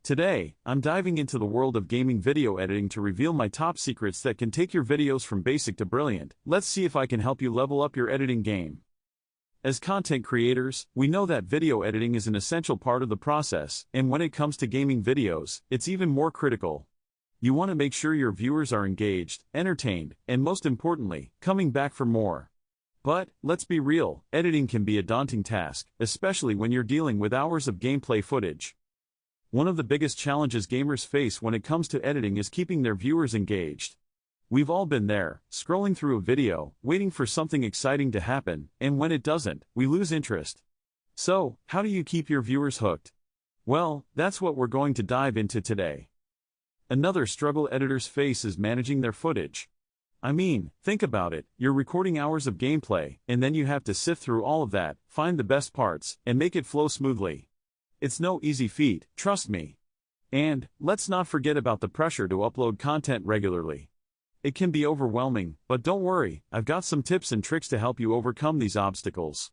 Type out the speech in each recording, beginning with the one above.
Today, I'm diving into the world of gaming video editing to reveal my top secrets that can take your videos from basic to brilliant. Let's see if I can help you level up your editing game. As content creators, we know that video editing is an essential part of the process, and when it comes to gaming videos, it's even more critical. You want to make sure your viewers are engaged, entertained, and most importantly, coming back for more. But, let's be real, editing can be a daunting task, especially when you're dealing with hours of gameplay footage. One of the biggest challenges gamers face when it comes to editing is keeping their viewers engaged. We've all been there, scrolling through a video, waiting for something exciting to happen, and when it doesn't, we lose interest. So, how do you keep your viewers hooked? Well, that's what we're going to dive into today. Another struggle editors face is managing their footage. I mean, think about it, you're recording hours of gameplay, and then you have to sift through all of that, find the best parts, and make it flow smoothly. It's no easy feat, trust me. And, let's not forget about the pressure to upload content regularly. It can be overwhelming, but don't worry, I've got some tips and tricks to help you overcome these obstacles.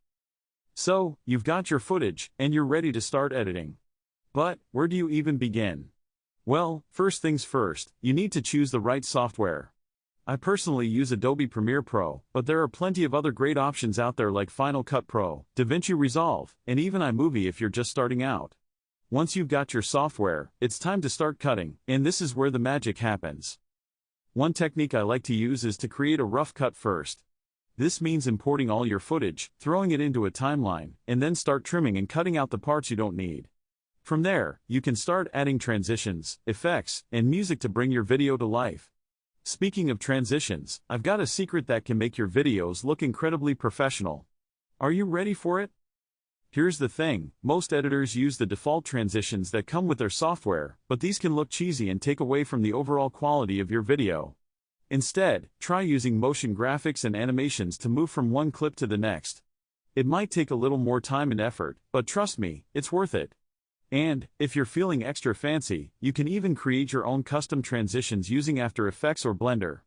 So, you've got your footage, and you're ready to start editing. But, where do you even begin? Well, first things first, you need to choose the right software. I personally use Adobe Premiere Pro, but there are plenty of other great options out there like Final Cut Pro, DaVinci Resolve, and even iMovie if you're just starting out. Once you've got your software, it's time to start cutting, and this is where the magic happens. One technique I like to use is to create a rough cut first. This means importing all your footage, throwing it into a timeline, and then start trimming and cutting out the parts you don't need. From there, you can start adding transitions, effects, and music to bring your video to life. Speaking of transitions, I've got a secret that can make your videos look incredibly professional. Are you ready for it? Here's the thing, most editors use the default transitions that come with their software, but these can look cheesy and take away from the overall quality of your video. Instead, try using motion graphics and animations to move from one clip to the next. It might take a little more time and effort, but trust me, it's worth it. And, if you're feeling extra fancy, you can even create your own custom transitions using After Effects or Blender.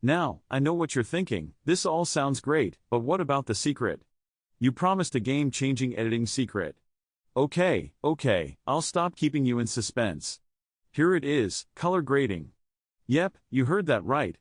Now, I know what you're thinking, this all sounds great, but what about the secret? You promised a game-changing editing secret. Okay, I'll stop keeping you in suspense. Here it is, color grading. Yep, you heard that right,